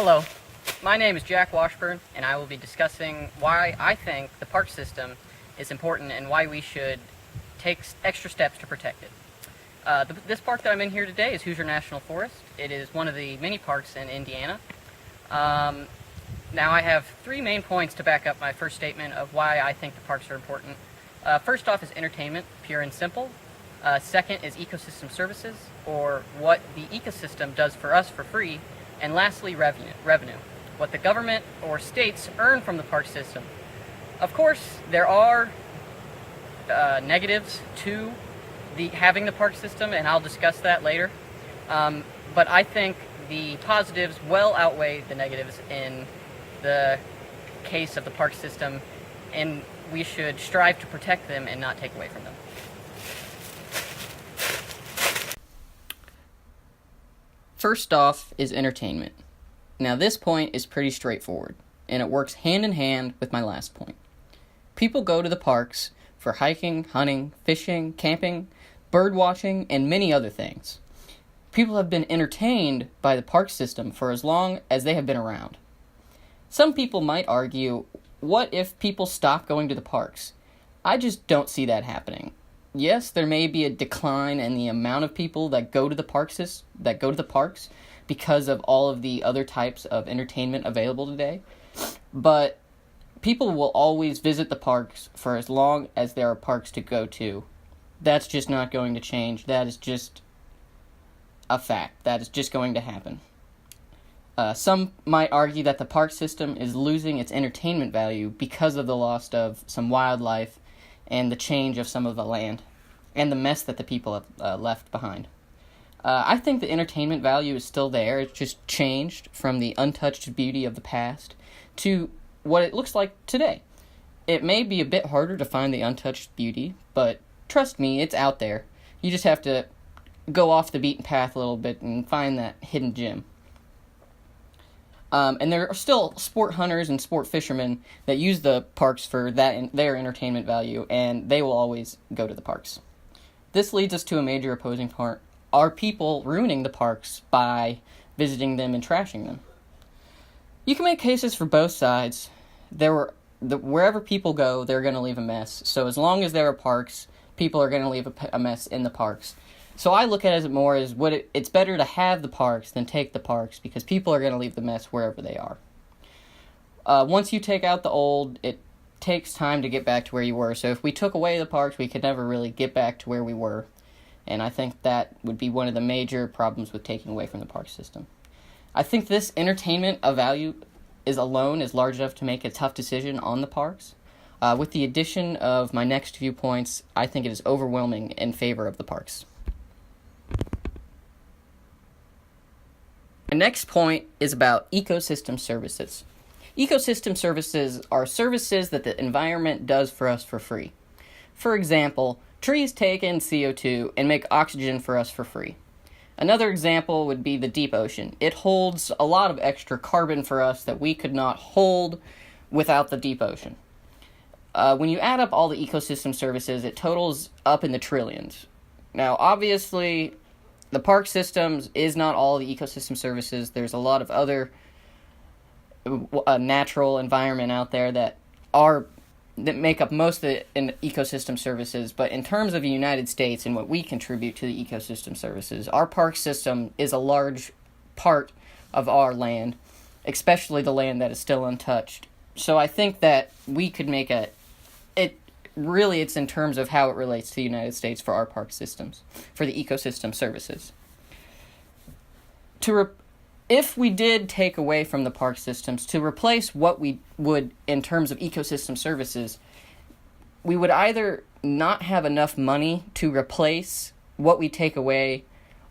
Hello, my name is Jack Washburn, and I will be discussing why I think the park system is important and why we should take extra steps to protect it. This park that I'm in here today is Hoosier National Forest. It is one of the many parks in Indiana. Now I have three main points to back up my first statement of why I think the parks are important. First off is entertainment, pure and simple. Second is ecosystem services, or what the ecosystem does for us for free. And lastly, revenue, what the government or states earn from the park system. Of course, there are negatives to having the park system, and I'll discuss that later. But I think the positives well outweigh the negatives in the case of the park system, and we should strive to protect them and not take away from them. First off is entertainment. Now this point is pretty straightforward, and it works hand in hand with my last point. People go to the parks for hiking, hunting, fishing, camping, bird watching, and many other things. People have been entertained by the park system for as long as they have been around. Some people might argue, what if people stop going to the parks? I just don't see that happening. Yes, there may be a decline in the amount of people that go to the parks because of all of the other types of entertainment available today, but people will always visit the parks for as long as there are parks to go to. That's just not going to change. That is just a fact. That is just going to happen. Some might argue that the park system is losing its entertainment value because of the loss of some wildlife and the change of some of the land, and the mess that the people have left behind. I think the entertainment value is still there. It's just changed from the untouched beauty of the past to what it looks like today. It may be a bit harder to find the untouched beauty, but trust me, it's out there. You just have to go off the beaten path a little bit and find that hidden gem. And there are still sport hunters and sport fishermen that use the parks for their entertainment value, and they will always go to the parks. This leads us to a major opposing part. Are people ruining the parks by visiting them and trashing them? You can make cases for both sides. Wherever people go, they're going to leave a mess. So as long as there are parks, people are going to leave a mess in the parks. So I look at it more as it's better to have the parks than take the parks, because people are going to leave the mess wherever they are. Once you take out the old, it takes time to get back to where you were. So if we took away the parks, we could never really get back to where we were. And I think that would be one of the major problems with taking away from the park system. I think this entertainment of value is large enough to make a tough decision on the parks. With the addition of my next few points, I think it is overwhelming in favor of the parks. My next point is about ecosystem services. Ecosystem services are services that the environment does for us for free. For example, trees take in CO2 and make oxygen for us for free. Another example would be the deep ocean. It holds a lot of extra carbon for us that we could not hold without the deep ocean. When you add up all the ecosystem services, it totals up in the trillions. Now, obviously, the park systems is not all the ecosystem services. There's a lot of other natural environment out there that make up most of the ecosystem services. But in terms of the United States and what we contribute to the ecosystem services, our park system is a large part of our land, especially the land that is still untouched. So I think that we could make it's in terms of how it relates to the United States for our park systems, for the ecosystem services. If we did take away from the park systems, to replace what we would in terms of ecosystem services, we would either not have enough money to replace what we take away,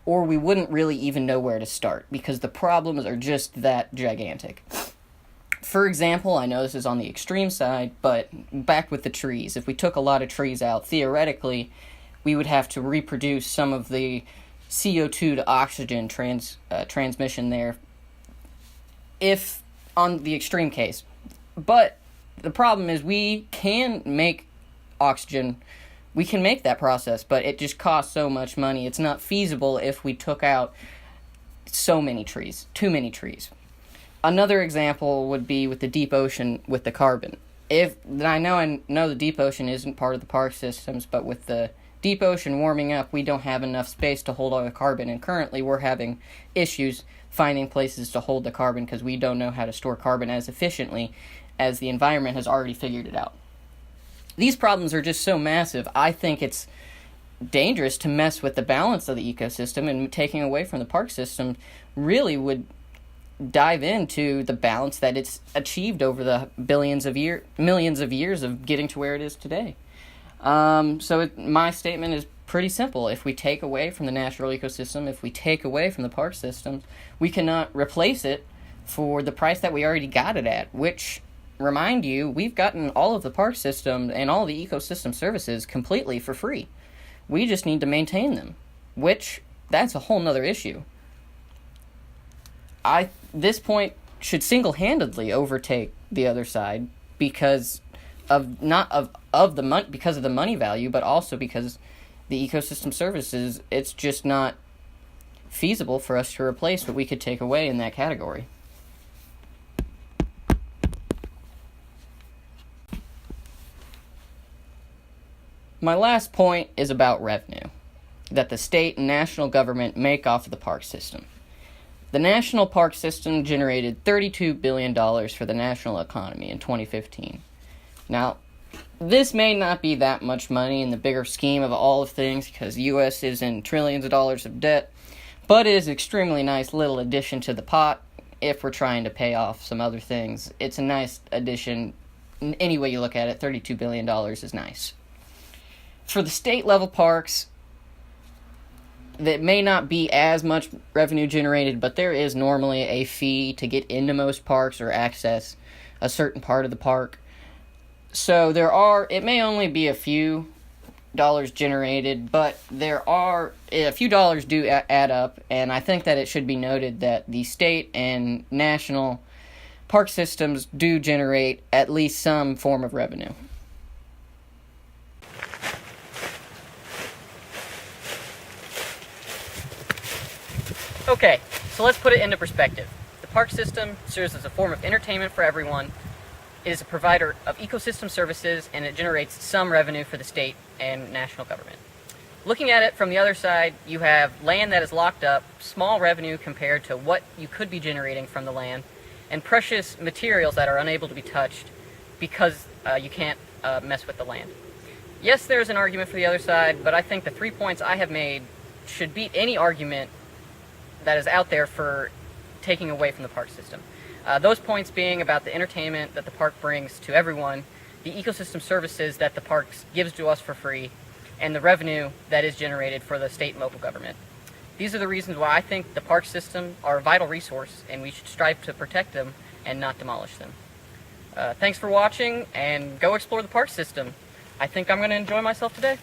or we wouldn't really even know where to start, because the problems are just that gigantic. For example, I know this is on the extreme side, but back with the trees. If we took a lot of trees out, theoretically, we would have to reproduce some of the CO2 to oxygen transmission there, if on the extreme case. But the problem is we can make oxygen, we can make that process, but it just costs so much money. It's not feasible if we took out so many trees, too many trees. Another example would be with the deep ocean with the carbon. I know the deep ocean isn't part of the park systems, but with the deep ocean warming up, we don't have enough space to hold all the carbon, and currently we're having issues finding places to hold the carbon because we don't know how to store carbon as efficiently as the environment has already figured it out. These problems are just so massive, I think it's dangerous to mess with the balance of the ecosystem, and taking away from the park system really would dive into the balance that it's achieved over the millions of years of getting to where it is today. My statement is pretty simple. If we take away from the natural ecosystem, if we take away from the park systems, we cannot replace it for the price that we already got it at, which, remind you, we've gotten all of the park system and all the ecosystem services completely for free. We just need to maintain them, which, that's a whole nother issue. This point should single-handedly overtake the other side because of the money value, but also because the ecosystem services, it's just not feasible for us to replace what we could take away in that category. My last point is about revenue that the state and national government make off of the park system. The national park system generated $32 billion for the national economy in 2015. Now, this may not be that much money in the bigger scheme of all of things because the U.S. is in trillions of dollars of debt, but it is an extremely nice little addition to the pot if we're trying to pay off some other things. It's a nice addition. Any way you look at it, $32 billion is nice. For the state-level parks, that may not be as much revenue generated, but there is normally a fee to get into most parks or access a certain part of the park. So it may only be a few dollars generated, but a few dollars do add up, and I think that it should be noted that the state and national park systems do generate at least some form of revenue. Okay, so let's put it into perspective. The park system serves as a form of entertainment for everyone. It is a provider of ecosystem services, and it generates some revenue for the state and national government. Looking at it from the other side, you have land that is locked up, small revenue compared to what you could be generating from the land, and precious materials that are unable to be touched because you can't mess with the land. Yes, there's an argument for the other side, but I think the 3 points I have made should beat any argument that is out there for taking away from the park system. Those points being about the entertainment that the park brings to everyone, the ecosystem services that the parks gives to us for free, and the revenue that is generated for the state and local government. These are the reasons why I think the park system are a vital resource, and we should strive to protect them and not demolish them. Thanks for watching, and go explore the park system. I think I'm going to enjoy myself today.